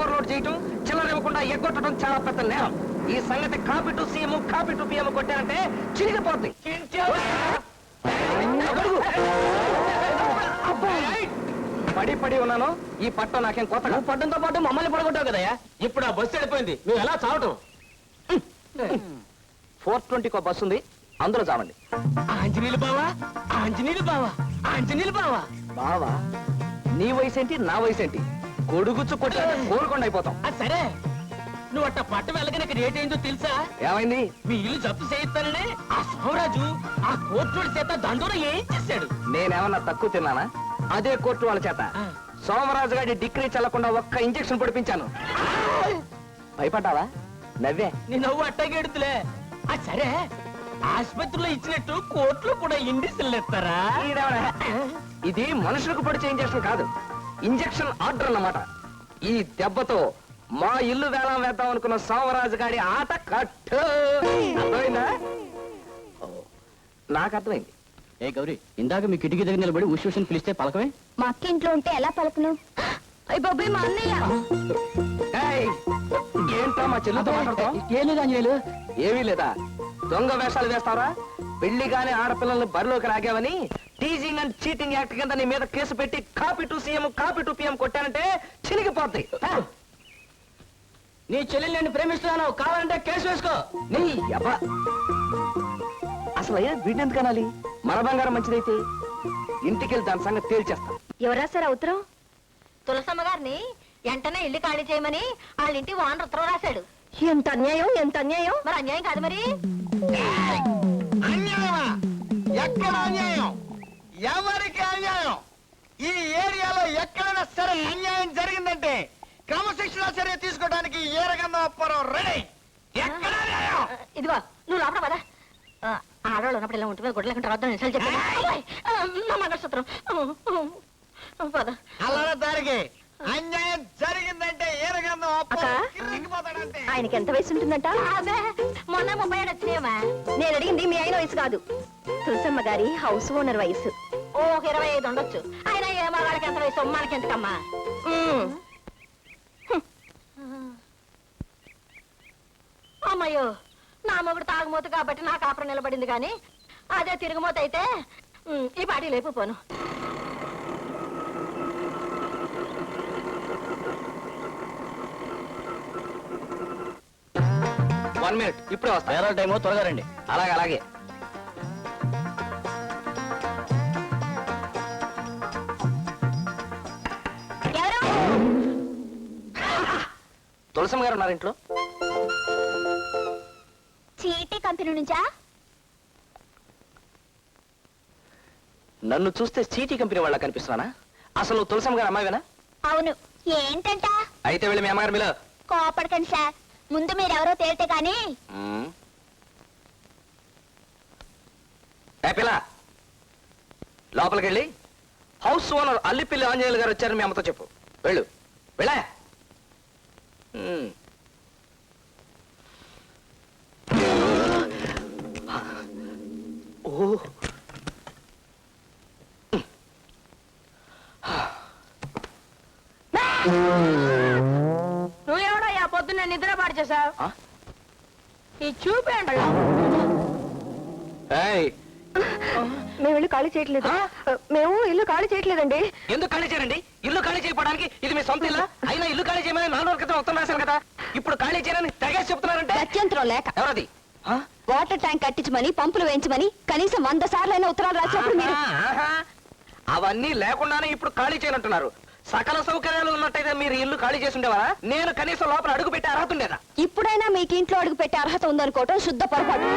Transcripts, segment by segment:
Overload చేయటం, చిల్లర ఇవ్వకుండా ఎగ్గొట్టడం చాలా పెద్ద నేరం. ఈ సంగతి copy to CM copy to PM కొట్టారంటే చిరిగిపోద్ది. పడి పడి ఉన్నాను. ఈ పట్టం నాకేం కొత్తగా. పట్టంతో పాటు మమ్మల్ని పడగొట్టావు కదయ్యా. ఇప్పుడు ఆ బస్సు వెళ్ళిపోయింది, నువ్వు ఎలా చావటం? 420 బస్సు ఉంది, అందులో చావండి. ఆంజనేయులు బావా, ఆంజనేయులు బావా, ఆంజనేయులు బావా. బావా, నీ వయసు ఏంటి, నా వయసు ఏంటి? కొడుగుచ్చు కొట్టి కోరుకుండా అయిపోతాం. సరే, నువ్వు అట్ట పట్ట వెళ్ళగానే రేట్ ఏంటో తెలుసా? ఏమైంది? మీ ఇల్లు జప్తు చేయిస్తాననే ఆ సోమరాజు ఆ కోర్టు చేత దండోరం ఏం చేశాడు? నేనేమన్నా తక్కువ తిన్నానా? అదే కోర్టు వాళ్ళ చేత సోమరాజు గారి డిగ్రీ చల్లకుండా ఒక్క ఇంజక్షన్ పొడిపించాను. భయపడ్డావా? నవ్వే. నీ నవ్వు అట్టగెడుతులే. సరే, ఆసుపత్రిలో ఇచ్చినట్టు కోర్టులో కూడా ఇండిషన్లు ఇస్తారా? ఇది మనుషులకు పొడిచే ఇంజక్షన్ కాదు, ఇంజక్షన్ ఆర్డర్ అన్నమాట. ఈ దెబ్బతో మా ఇల్లు వేలం వేద్దాం అనుకున్న సోమరాజు గారి ఆట కట్టు. అర్థమైందా? నాకు అర్థమైంది. ఏ గౌరీ, ఇందాక మీ కిటికీ దగ్గర నిలబడి ఉష్ పిలిస్తే పలకమే. మా అక్క ఇంట్లో ఉంటే ఎలా పలకను? అయ్య బాబాయ్, మా అన్నయ్య. ఏంటో మా చెల్లితో మాట్లాడతాం? ఏం లేదు ఆంజనేయులు. ఏమీ లేదా? దొంగ వేషాలు వేస్తావరా? పెళ్లిగానే ఆడపిల్లల్ని బరిలోకి రాగావని టీజింగ్ అండ్ చీటింగ్ యాక్ట్ కింద నీ మీద కేసు పెట్టి copy to CM copy to PM కొట్టానంటే చినిగిపోద్ది. నీ చెల్లెల్ని నేను ప్రేమిస్తున్నాను, కావాలంటే కేసు వేసుకో. నీ అబ్బా, అసలు అయ్యా వీటెందుకు అనాలి? మన బంగారం మంచిదైతే ఇంటికెళ్ళి దాని సంగతి తేల్చేస్తాం. ఎవరా సార్ ఉత్తరం? తులసమ్మ గారిని వెంటనే ఇల్లు ఖాళీ చేయమని వాళ్ళ ఇంటి ఓనర్ ఉత్తరం రాశాడు. ఎంత అన్యాయం, ఎంత అన్యాయం! మరి అన్యాయం కాదు మరి. అన్యాయమా? ఎక్కడ అన్యాయం? ఎవరికి అన్యాయం? ఈ ఏరియాలో ఎక్కడైనా సరే అన్యాయం జరిగిందంటే క్రమశిక్షణ చర్య తీసుకోవడానికి ఏ రకంగా అప్పారో రెడీ. ఎక్కడ అన్యాయం? ఇదిగో నువ్వు లోపల పద. ఆడవాళ్ళు ఉన్నప్పుడు ఇలా ఉంటుంది, గుడ్డ లేకుండా వద్దని నిమిషాలు చెప్పాను. నా మంగళసూత్రం పద. అలా దానికి అన్యాయం జరిగిందంటే ఏ రకంగా అప్పారంటే ఆయనకి ఎంత వయసు ఉంటుందంట? అదే మొన్న 30 ఏడు వచ్చినాయమ్మా. నేను అడిగింది మీ ఆయన వయసు కాదు, తులసమ్మ గారి హౌస్ ఓనర్ వయసు. ఓ 25 ఉండొచ్చు. ఆయన ఏ మగాళ్ళకి ఎంత వయసు, మనకి ఎంతకమ్మా? అమ్మయ్యో, నా మొగుడు తాగుమోతు కాబట్టి నా కాపురం నిలబడింది కానీ అదే తిరుగుమోత అయితే ఈ పాటి లేకపోను. 1 minute, ఇప్పుడే వస్తా. వేరే టైమో త్వరగా రండి. అలాగే అలాగే. తులసమ్మ గారు ఉన్నారు ఇంట్లో? చీటీ కంపెనీ నుంచా? నన్ను చూస్తే చీటీ కంపెనీ వాళ్ళ కనిపిస్తున్నానా? అసలు తులసమ్మ గారు అమ్మాయివేనా? అవును. ఏంటంట? అయితే వెళ్ళి మీ అమ్మగారు మీలో. కోపడకండి సార్, ముందు మీరెవరో తేలితే కానీ. పిల్ల, లోపలికి వెళ్ళి హౌస్ ఓనర్ అల్లిపిల్లి ఆంజనేయులు గారు వచ్చారని మీ అమ్మతో చెప్పు. వెళ్ళు, వెళ్ళా. ఓ, నువ్వేమో పొద్దున్న నిద్ర పాడు చేసావు. ఈ చూపేండి. మేము ఇల్లు ఖాళీ చేయట్లేదు. మేము ఇల్లు ఖాళీ చేయట్లేదండి. ఎందుకు ఖాళీ చేయండి? ఇల్లు ఖాళీ చేయడానికి ఇది మీ సొంత ఇల్లు అయినా ఇల్లు ఖాళీ చేయమని 4 రోజుల క్రితం ఉత్తరం రాశాను కదా. ఇప్పుడు ఖాళీ చేయని తెగేసి చెప్తున్నారంటే గత్యంతరం లేక. ఎవరది? వాటర్ ట్యాంక్ కట్టించమని, పంపులు వేయించమని కనీసం 100 సార్లైనా ఉత్తరాలు రాసినప్పుడు మీరు అవన్నీ లేకుండానే ఇప్పుడు ఖాళీ చేయనంటున్నారు. సకల సౌకర్యాలు ఉన్నట్టయితే మీరు ఇల్లు ఖాళీ చేసి ఉండేవారా? నేను కనీసం లోపల అడుగు పెట్టే అర్హత ఉండేదా? ఇప్పుడైనా మీకు ఇంట్లో అడుగు పెట్టే అర్హత ఉందనుకోవటం శుద్ధ పొరపాటు.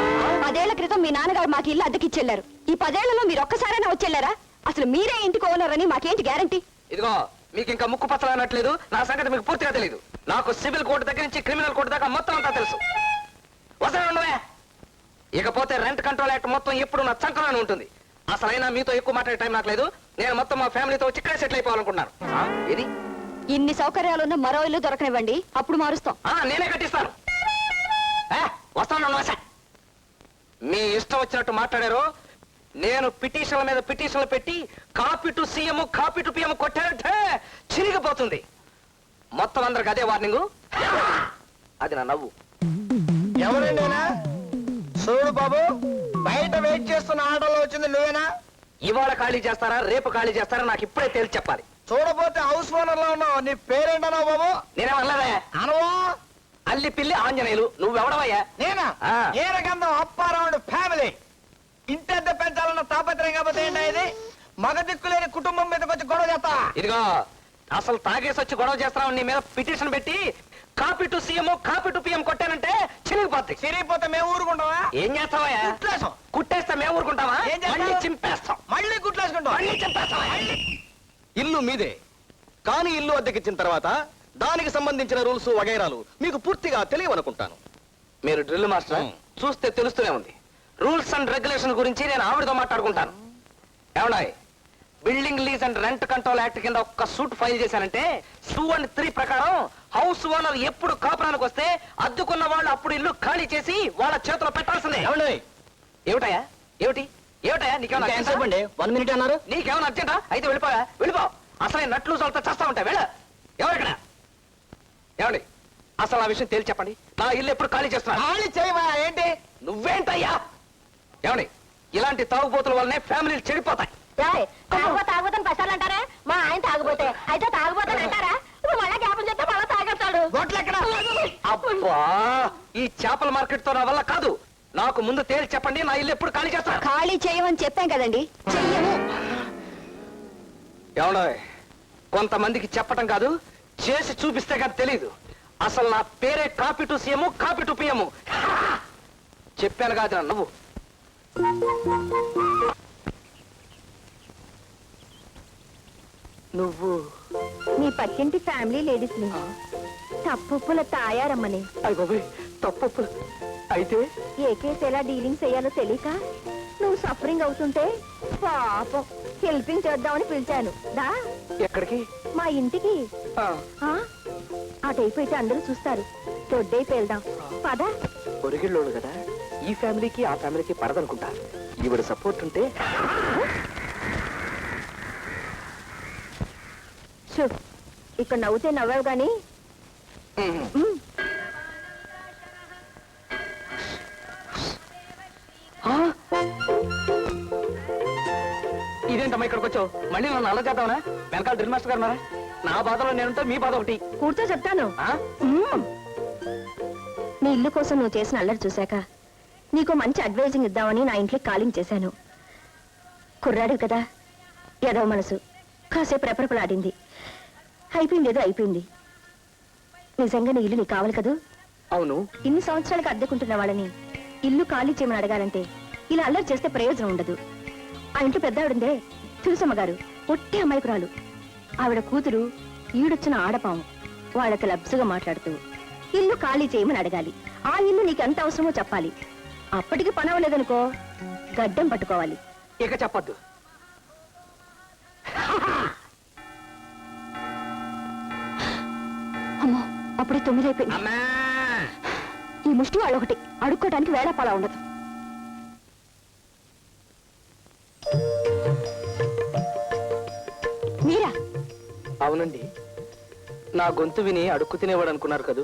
10 ఏళ్ల క్రితం మీ నాన్నగారు మాకు ఇల్లు అద్దెకిచ్చెళ్లారు. ఈ 10 ఏళ్లలో మీరు ఒక్కసారైనా వచ్చెళ్లారా? అసలు మీరే ఇంటికి ఓనర్ అని మాకేంటి గ్యారంటీ? ఇదిగో, మీకు ఇంకా ముక్కు పచ్చలనట్లేదు. నా సంగతి మీకు పూర్తిగా తెలియదు. నాకు సివిల్ కోర్టు దగ్గర నుంచి క్రిమినల్ కోర్టు దాకా మొత్తం అంతా తెలుసు. వసే ఇకపోతే రెంట్ కంట్రోల్ యాక్ట్ మొత్తం ఎప్పుడు నా చంకలోనే ఉంటుంది. అసలైనా మీతో ఎక్కువ మాట్లాడే టైం నాకు లేదు. నేను మొత్తం మా ఫ్యామిలీతో వచ్చి ఇక్కడే సెటిల్ అయిపోవాలనుకుంటున్నాను. ఇది ఇన్ని సౌకర్యాలున్న మరో ఇల్లు దొరకనివ్వండి, అప్పుడు మారుస్తాం. నేనే కట్టిస్తాను. వస్తాను. మీ ఇష్టం వచ్చినట్టు మాట్లాడారు. నేను పిటిషన్ల మీద పిటిషన్లు పెట్టి copy to CM copy to PM కొట్టానంటే చిరిగిపోతుంది. మొత్తం అందరికి అదే వార్నింగ్. అది నా నవ్వు. ఎవరండినా? చూడు బాబు, బయట వెయిట్ చేస్తున్న ఆటోలో వచ్చింది నువ్వేనా? ఇవాళ ఖాళీ చేస్తారా రేపు ఖాళీ చేస్తారా నాకు ఇప్పుడే తేల్చి చెప్పాలి. చూడపోతే హౌస్ ఓనర్ లో ఉన్నావు. నీ పేరేంటన్నావు బాబు? నేనేమన్నదా? అనవా? అల్లి పిల్లి ఆంజనేయులు. నువ్వెవడవయ్యా? నేనా? ఆ. ఏరగంధం అప్పారావుడు ఫ్యామిలీ. ఇంటెద్ద పెంచాలన్న తాపత్రయం కాకపోతే ఏంటా ఇది? మగ దిక్కులేని కుటుంబం మీదకి వచ్చి గొడవ చేస్తా. ఇదిగో అసలు తాగేసి వచ్చి గొడవ చేస్తున్నావు. నీ మీద పిటిషన్ పెట్టి copy to CM copy to PM కొట్టానంటే చిరిగిపోద్ది. సిరిగిపోతే మేము ఊరుకుంటావా? ఏం చేస్తావయ్యా? కుట్లేసాం. కుట్టేస్తే మేము ఊరుకుంటావా? ఏం చేస్తావు? మళ్ళీ చింపేస్తాం. మళ్ళీ కుట్లేసుకుంటాం. మళ్ళీ చింపేస్తాం. ఇల్లు మీదే, కానీ ఇల్లు అద్దెకిచ్చిన తర్వాత దానికి సంబంధించిన రూల్స్ వగైరాలు మీకు పూర్తిగా తెలియవనుకుంటాను. మీరు డ్రిల్ మాస్టర్ చూస్తే తెలుస్తూనే ఉంది. రూల్స్ అండ్ రెగ్యులేషన్ గురించి నేను ఆవిడతో మాట్లాడుకుంటాను. ఏమన్నాయి? Building lease and rent control act కింద ఒక్క సూట్ ఫైల్ చేశానంటే 2 and 3 ప్రకారం హౌస్ ఓనర్ ఎప్పుడు కాపురానికి వస్తే అద్దుకున్న వాళ్ళు అప్పుడు ఇల్లు ఖాళీ చేసి వాళ్ళ చేతిలో పెట్టాల్సిందే. ఏమిటయా? ఏమిటయా నీకేమన్నా అర్జెంటా? 1 minute అన్నారు. నీకేమన్నా అర్జెంటా? అయితే వెళ్ళిపో. అసలే నట్లు చల్తా చేస్తా ఉంటాయి. ఎవరిక్కడ? ఏమండి అసలు ఆ విషయం తేల్చి చెప్పండి. నా ఇల్లు ఎప్పుడు ఖాళీ చేస్తున్నా? ఖాళీ చేయవా ఏంటి? నువ్వేంటయ్యా? ఏమండి ఇలాంటి తాగుబోతుల వల్లనే ఫ్యామిలీలు చెడిపోతాయి. తాగుబోతని పసాలు అంటారా? మా ఆయన తాగుబోతే అయితే తాగుబోతని అంటారా? ఇప్పుడు మళ్ళా జ్ఞాపం చేస్తే మళ్ళా తాగేస్తాడు. గొట్లెక్కడ? అబ్బా ఈ చేపల మార్కెట్ తో నా వల్ల కాదు. నాకు ముందు తేల్చి చెప్పండి. నా ఇల్లు ఎప్పుడు ఖాళీ చేస్తా? ఖాళీ చేయమని చెప్పాం కదండి, చెయ్యము. ఏమన్నా కొంతమందికి చెప్పటం కాదు, చేసి చూపిస్తే కదా తెలీదు. అసలు నా పేరే copy to CM copy to PM. చెప్పాను కాదు నా నువ్వు. నువ్వు నీ పక్కింటి ఫ్యామిలీ లేడీస్ ని తప్పుల తాయారమ్మని అయ్యి తప్పు అయితే ఏ కేసు ఎలా డీలింగ్ చేయాలో తెలియక నువ్వు సఫరింగ్ అవుతుంటే పాపం హెల్పింగ్ చేద్దామని పిలిచాను. దా ఎక్కడికి? మా ఇంటికి. ఆ, ఆ అటైపోయితే అందరూ చూస్తారు. దొడ్డైపు వెళ్దాం పద. పొరిగిళ్ళోడు కదా, ఈ ఫ్యామిలీకి ఆ ఫ్యామిలీకి పడదనుకుంటా. ఈవిడ సపోర్ట్ ఉంటే చూ, ఇక్కడ నవ్వుతే నవ్వావు గాని ఇదేంటమ్మా ఇక్కడికి వచ్చావు? మళ్ళీ నన్ను అలా చేద్దామనా? వెనకాల డ్రిల్ మాస్టర్ గారు ఉన్నారా? నా బాధలో నేనుంటే మీ బాధ ఒకటి. కూర్చో చెప్తాను. ఆ? నీ ఇల్లు కోసం నువ్వు చేసిన అల్లరి చూశాక నీకు మంచి అడ్వైజింగ్ ఇద్దామని నా ఇంట్లో కాలింగ్ చేశాను. కుర్రాడు కదా, ఏదో మనసు కాసేపు రెపరెపలాడింది. అయిపోయింది, ఏదో అయిపోయింది. నిజంగా నీ ఇల్లు నీకు కావాలి కదూ? అవును. ఇన్ని సంవత్సరాలకు అద్దెకుంటున్న వాళ్ళని ఇల్లు ఖాళీ చేయమని అడగాలంటే ఇలా అల్లరి చేస్తే ప్రయోజనం ఉండదు. ఆ ఇంట్లో పెద్ద ఆవిడందే తులసమ్మ గారు, ఒట్టి అమాయకురాలు. ఆవిడ కూతురు ఈడొచ్చిన ఆడపాము. వాళ్ళకి లబ్సుగా మాట్లాడుతూ ఇల్లు ఖాళీ చేయమని అడగాలి. ఆ ఇల్లు నీకు ఎంత అవసరమో చెప్పాలి. అప్పటికి పని అవ్వలేదనుకో గడ్డం పట్టుకోవాలి. ఇక చెప్పొద్దు. అమ్మో, అప్పుడే 9 అయిపోయింది. ఈ ముష్టి వాళ్ళు ఒకటి అడుక్కోవడానికి వేళాపాలా ఉండదు. మీరా? అవునండి, నా గొంతు విని అడుక్కు తినేవాడు అనుకున్నారు కదూ.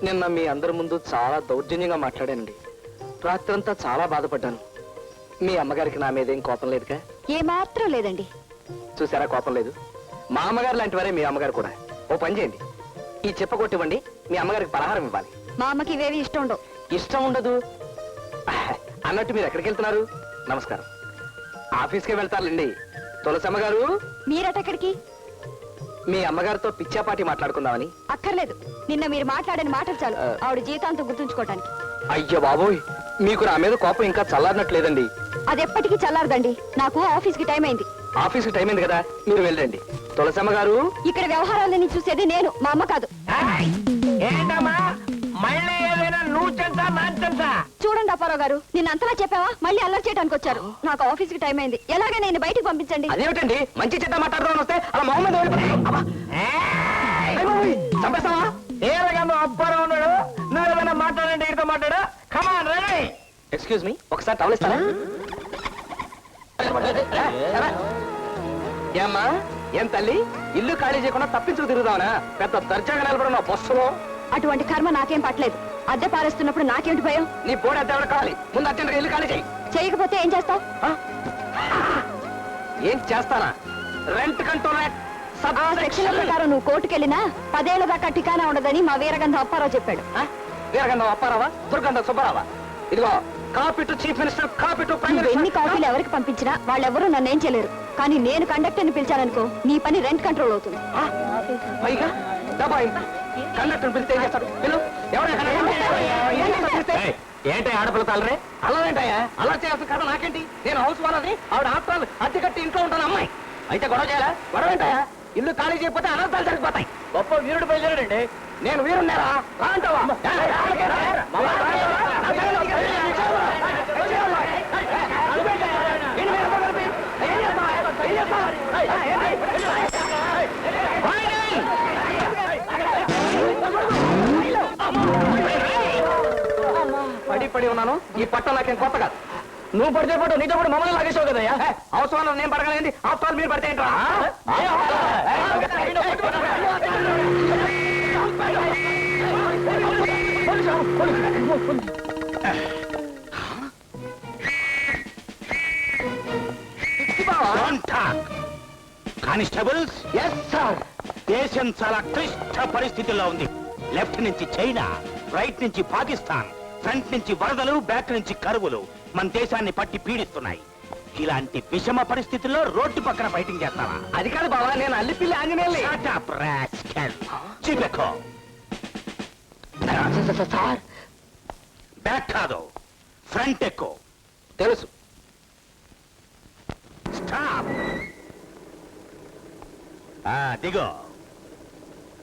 నిన్న మీ అందరి ముందు చాలా దౌర్జన్యంగా మాట్లాడానండి. రాత్రంతా చాలా బాధపడ్డాను. మీ అమ్మగారికి నా మీద ఏం కోపం లేదుగా? ఏమాత్రం లేదండి. చూసారా, కోపం లేదు. మా అమ్మగారు లాంటి వారే మీ అమ్మగారు కూడా. ఓ పని చేయండి, ఈ చెప్ప కొట్టివ్వండి. మీ అమ్మగారికి పలహారం ఇవ్వాలి. మా అమ్మకి ఇవేవి ఇష్టం ఉండవు. ఇష్టం ఉండదు అన్నట్టు మీరు ఎక్కడికి వెళ్తున్నారు? నమస్కారం. ఆఫీస్కే వెళ్తారులేండి. తులసమ్మ గారు, మీరటెక్కడికి? మీ అమ్మగారితో పిచ్చాపాటి మాట్లాడుకుందామని. అక్కర్లేదు, నిన్న మీరు మాట్లాడని మాటలు చాలు ఆవిడ జీవితాంతం గుర్తుంచుకోవటానికి. అయ్యో బాబోయ్, మీకు నా మీద కోపం ఇంకా చల్లారినట్లేదండి. అది ఎప్పటికీ చల్లారదండి. నాకు ఆఫీస్కి టైం అయింది. ఆఫీస్కి టైం అయింది కదా, మీరు వెళ్ళండి. తులసమ్మ గారు, ఇక్కడ వ్యవహారాలన్నీ చూసేది నేను, మా అమ్మ కాదు. ఏంటమ్మా మళ్ళీ ఏదైనా నువ్వు చెంతా నా చెంతా? చూడండి అప్పారావు గారు, నిన్న అంతలా చెప్పావా? మళ్ళీ అల్లరి చేయడానికి వచ్చారు. నాకు ఆఫీస్కి టైం అయింది. ఎలాగే నేను బయటికి పంపించండి. అదేమిటండి మంచి చెడ్డ మాట్లాడదామని వస్తే అలా మొహమ్మద్ చంపేస్తావా? ఏరగంధం అప్పారావు ఉన్నాడు. నువ్వు ఏదైనా మాట్లాడండి, ఇడితో మాట్లాడు. Come on ready. ఎక్స్క్యూజ్ మీ, ఒకసారి టవల్ ఇస్తారా? ఏమ్మా ఏం తల్లి ఇల్లు ఖాళీ చేయకుండా తప్పించుకు తిరుగుదావనా? పెద్ద దర్జాగా నిలబడిన బస్సులో. అటువంటి కర్మ నాకేం పట్టలేదు. అద్దె పారేస్తున్నప్పుడు నాకేంటి భయం? నీ బోర్డు అద్దె ఎవరు కావాలి? ముందు అర్జెంట్గా ఇల్లు ఖాళీ చేయి. చేయకపోతే ఏం చేస్తావు? ఏం చేస్తానా? రెంట్ కంట్రోల్ యాక్ట్ ఆ సెక్షన్ల ప్రకారం నువ్వు కోర్టుకెళ్ళినా 10 ఏళ్ల దాకా ఠికానా ఉండదని మా వీరగంధ అప్పారావు చెప్పాడు. వీరగంధం అప్పారావా, దుర్గంధం సుబ్బారావా? ఇదిగో copy to chief minister, copy to prime నువ్వు ఎన్ని మినిస్టర్. కాపీలు ఎవరికి పంపించినా వాళ్ళెవరూ నన్నేం చేయలేరు. కానీ నేను కండక్టర్ని పిలిచాననుకో, నీ పని రెంట్ కంట్రోల్ అవుతుంది. పైగా దబాయింపు. కండక్టర్ పిలిస్తే ఏం చేస్తాడు? పిలు. ఎవరైనా ఏంటి ఆడపిల్ల తలరే? అలా ఏంటయ్యా? అలా చేయాల్సిన కదా నాకేంటి? నేను హౌస్ వాళ్ళని, ఆవిడ ఆఫ్టర్ అద్దె కట్టి ఇంట్లో ఉంటాను అమ్మాయి. అయితే గొడవ చేయాలా? గొడవ ఏంటయ్యా? ఇల్లు ఖాళీ చేయకపోతే అనర్థాలు జరిగిపోతాయి. గొప్ప వీరుడు బయలుదేరాడండి. నేను వీరున్నారా? రా అంటావా? పడి పడి ఉన్నాను. ఈ పట్ట నాకేం కొత్త కాదు. నువ్వు పడితే పట్టు, నీతో కూడా మమ్మల్ని లాగేసావు కదయ్యా. అవసరం నేను పడగలండి, ఆఫ్టర్ ఆల్ మీరు పడితే ఏంట్రా? Constables, yes sir. దేశం చాలా క్లిష్ట పరిస్థితుల్లో ఉంది. లెఫ్ట్ నుంచి చైనా, రైట్ నుంచి పాకిస్తాన్, ఫ్రంట్ నుంచి వరదలు, బ్యాక్ నుంచి కరువులు మన దేశాన్ని పట్టి పీడిస్తున్నాయి. ఇలాంటి విషమ పరిస్థితుల్లో రోడ్డు పక్కన ఫైటింగ్ చేస్తావా? అది కాదు బావా, నేను అల్లిపిల్లి ఆంజనేయుల్ని. Shut up, rascal. చిపెక్కో. సార్ బ్యాక్ కాదు, ఫ్రంట్ ఎక్కు. తెలుసు. స్టాప్. దిగో.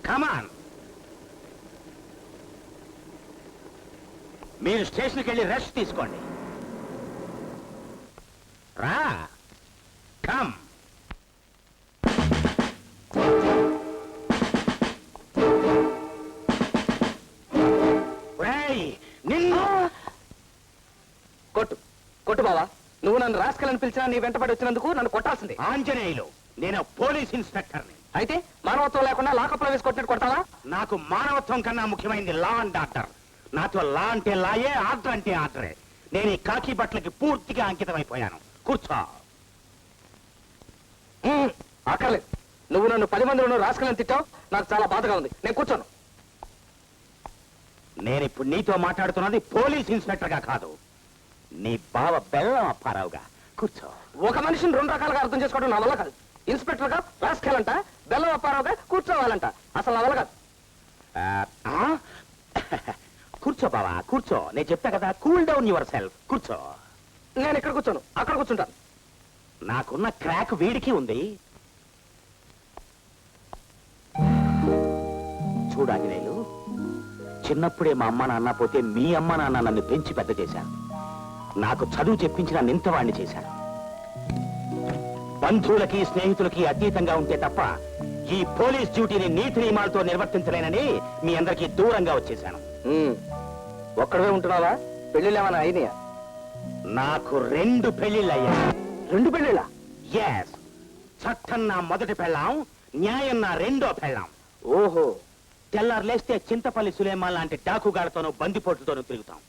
కమాన్. మీరు స్టేషన్కి వెళ్ళి రెస్ట్ తీసుకోండి. రా. కమ్. నిన్ను కొట్టు కొట్టు బావా. నువ్వు నన్ను రాసుకెళ్ళని పిలిచినా నీ వెంటబడి వచ్చినందుకు నన్ను కొట్టాల్సిందే. ఆంజనేయులు, నేను పోలీస్ ఇన్స్పెక్టర్ని. అయితే మానవత్వం లేకుండా లాకప్లో వేసి కొట్టినట్టు కొడతావా? నాకు మానవత్వం కన్నా ముఖ్యమైనది లా అండ్ ఆర్డర్. నాతో లా అంటే లాయే, ఆర్డర్ అంటే ఆర్డరే. నేను ఈ కాకి బట్టలకి పూర్తిగా అంకితం అయిపోయాను. కూర్చో. అక్కర్లేదు. నువ్వు నన్ను 10 మందిలో రాసుకెళ్ళని తిట్టావు. నాకు చాలా బాధగా ఉంది. నేను కూర్చోను. నేను ఇప్పుడు నీతో మాట్లాడుతున్నది పోలీస్ ఇన్స్పెక్టర్ గా కాదు, నీ బావ బెల్లం అప్పారావుగా. కూర్చో. ఒక మనిషిని 2 రకాలుగా అర్థం చేసుకోవడం నా వల్ల కాదు. ఇన్స్పెక్టర్ గా రాసుకెళ్ళంట, బెల్లం అప్పారావుగా కూర్చోవాలంట. అసలు నా వల్ల కాదు. కూర్చో బావా, కూర్చో. నేను చెప్తా కదా, కూల్ డౌన్ యువర్ సెల్ఫ్. కూర్చో. నేను ఇక్కడ కూర్చోను, అక్కడ కూర్చుంటాను. నాకున్న క్రాక్ వీడికి ఉంది. చూడాంజనేయులు, చిన్నప్పుడే మా అమ్మ నాన్న పోతే మీ అమ్మ నాన్న నన్ను పెంచి పెద్ద చేశారు. నాకు చదువు చెప్పించిన నింతవాణ్ణి చేశారు. బంధువులకి స్నేహితులకి అతీతంగా ఉంటే తప్ప ఈ పోలీస్ డ్యూటీని నీతి నియమాలతో నిర్వర్తించలేనని మీ అందరికీ దూరంగా వచ్చేశాను. ఒక్కడవే ఉంటున్నావా? పెళ్లిళ్ళేమన్నా అయినాయా? నాకు 2 పెళ్లిళ్ళయ్యాయి. 2 పెళ్లిళ్ళా? ఎస్. చట్టం నా మొదటి పెళ్ళాం, న్యాయం నా రెండో పెళ్ళాం. ఓహో. తెల్లారు లేస్తే చింతపల్లి సులేమాన్ లాంటి డాకుగాళ్లతోనూ బందిపోట్లతోనూ తిరుగుతాం.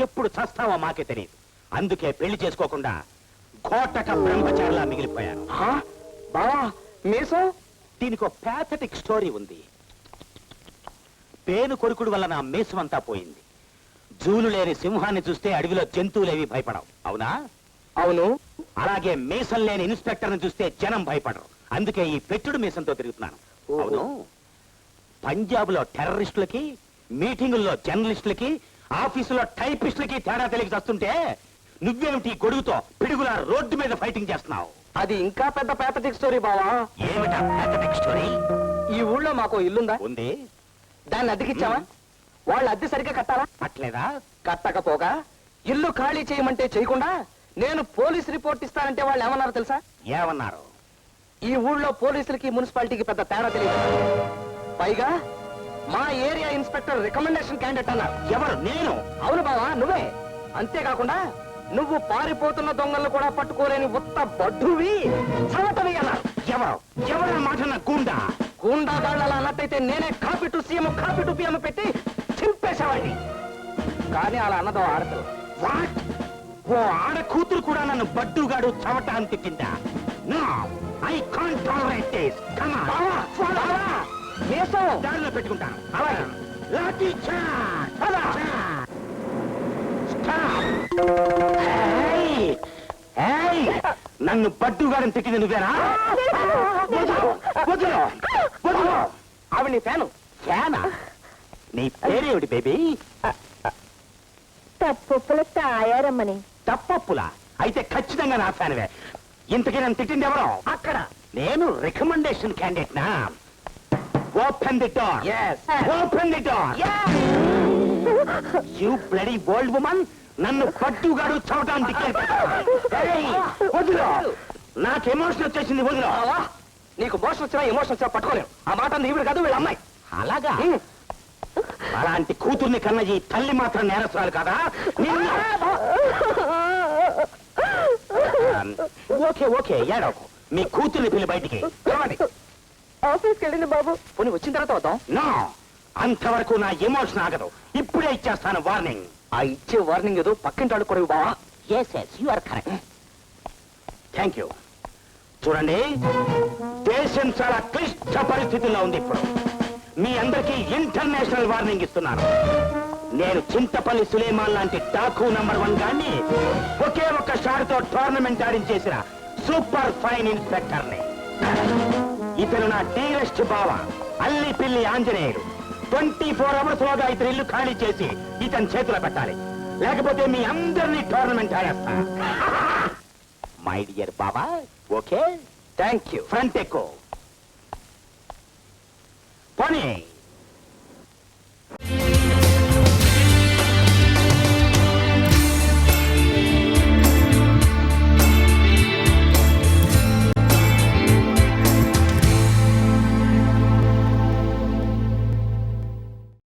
ఎప్పుడు చస్తావో మాకే తెలియదు. అందుకే పెళ్లి చేసుకోకుండా కోటక బ్రహ్మచారిలా మిగిలిపోయాను. బావా మీసం? దీనికి ఒక ప్యాథటిక్ స్టోరీ ఉంది. పేను కొరుకుడు వల్ల నా మీసం అంతా పోయింది. జూలు లేని సింహాన్ని చూస్తే అడవిలో జంతువులేవి భయపడవు, అవునా? అవును. అలాగే మీసం లేని ఇన్స్పెక్టర్ని చూస్తే జనం భయపడరు. అందుకే ఈ పెట్టుడు మీసంతో తిరుగుతున్నాను. అవును. పంజాబ్ లో టెర్రరిస్టులకి, మీటింగుల్లో జర్నలిస్టులకి, ఆఫీసులో టైపిస్టులకి తేడా తెలియక వస్తుంటే నువ్వేమిటి గొడుగుతో పిడుగులా రోడ్డు మీద ఫైటింగ్ చేస్తున్నావు? అది ఇంకా పెద్ద ప్యాథటిక్ స్టోరీ బావా. ఏమిటా ప్యాథటిక్ స్టోరీ? ఈ ఊళ్ళో మాకు ఇల్లుందా? ఉంది. దాన్ని అద్దెకిచ్చావా? వాళ్ళు అద్దె సరిగ్గా కట్టాలా? అట్లేదా? కట్టకపోగా ఇల్లు ఖాళీ చేయమంటే చేయకుండా నేను పోలీస్ రిపోర్ట్ ఇస్తానంటే వాళ్ళు ఏమన్నారు తెలుసా? ఏమన్నారు? ఈ ఊళ్ళో పోలీసులకి మున్సిపాలిటీకి పెద్ద తేడా తెలియదు. పైగా మా ఏరియా ఇన్స్పెక్టర్ రికమెండేషన్ క్యాండిడేట్ అన్నారు. ఎవరు? నేను? అవును బావా, నువ్వే. అంతేకాకుండా నువ్వు పారిపోతున్న దొంగలను కూడా పట్టుకోలేని ఉత్త బడ్డువి, చవటవి అన్నారు. ఎవరు ఎవరు మాట నా గుండా గూండాగాళ్ళు అలా అన్నట్టయితే నేనే copy to CM copy to PM పెట్టి చింపేసేవాడిని. కానీ అలా అన్నదో ఆడదు. వాట్ ఓ ఆడ కూతురు కూడా నన్ను బడ్డుగాడు చవటాన్ని తిట్టిందా? No I can't tolerate this. Come on వేసావు దారిలో పెట్టుకుంటాను. అలాగే లాఠీ చార్జ్. స్టాప్. ఏయ్! ఏయ్! నన్ను బడ్డుగాడని తిట్టింది నువ్వేనా? వదలు! వదలు! వదలు! ఆవిడ నీ ఫ్యాను. ఫ్యానా? నీ పేరేమిటి బేబీ? తప్పుల తాయారమ్మని. తప్పప్పులా? అయితే ఖచ్చితంగా నా ఫ్యాన్వే. ఇంతకీ నన్ను తిట్టింది ఎవరు? అక్కడ నేను రికమెండేషన్ క్యాండిడేట్ నా. Open the door. Yes. Open the door. You bloody old woman, నన్ను పట్టుగాడు చవటానికి వదిలో. నాకు ఎమోషన్ వచ్చేసింది, వదిలో. నీకు మోషన్ వచ్చినా ఎమోషన్ వచ్చినా పట్టుకోలేవు. ఆ మాట అంది ఈవిడ కాదు, వీళ్ళ అమ్మాయి. అలాగా? అలాంటి కూతుర్ని కన్న ఈ తల్లి మాత్రం నేరస్తురాలు కదా? ఓకే ఓకే, ఏడవకు. మీ కూతుర్ని పిల్లి బయటికి ఆఫీస్కి వెళ్ళింది బాబు. పోనీ వచ్చిన తర్వాత వద్దాం. నో, అంతవరకు నా ఎమోషన్ ఆగదు. ఇప్పుడే ఇచ్చేస్తాను వార్నింగ్. ఆ ఇచ్చే వార్నింగ్ ఏదో పక్కింటి వాళ్ళు కూడా బావా. Yes yes, you are correct. Thank you. చూడండి, దేశం చాలా క్లిష్ట పరిస్థితుల్లో ఉంది ఇప్పుడు. మీ అందరికీ ఇంటర్నేషనల్ వార్నింగ్ ఇస్తున్నాను. నేను చింతపల్లి సులేమాన్ లాంటి డాకు నంబర్ 1 గాన్ని ఒకే ఒక్క షాట్తో టోర్నమెంట్ ఆడించేసిన సూపర్ ఫైన్ ఇన్స్పెక్టర్ని. ఇతను నా డీరెస్ట్ బావ అల్లి పిల్లి ఆంజనేయుడు. 24 అవర్స్ లోగా ఇతని ఇల్లు ఖాళీ చేసి ఇతని చేతిలో పెట్టాలి, లేకపోతే మీ అందరినీ టోర్నమెంట్ ఆడేస్తా. మై డియర్ బాబా, ఓకే? Thank you. ఫ్రంట్ ఎక్కువ పోనీ.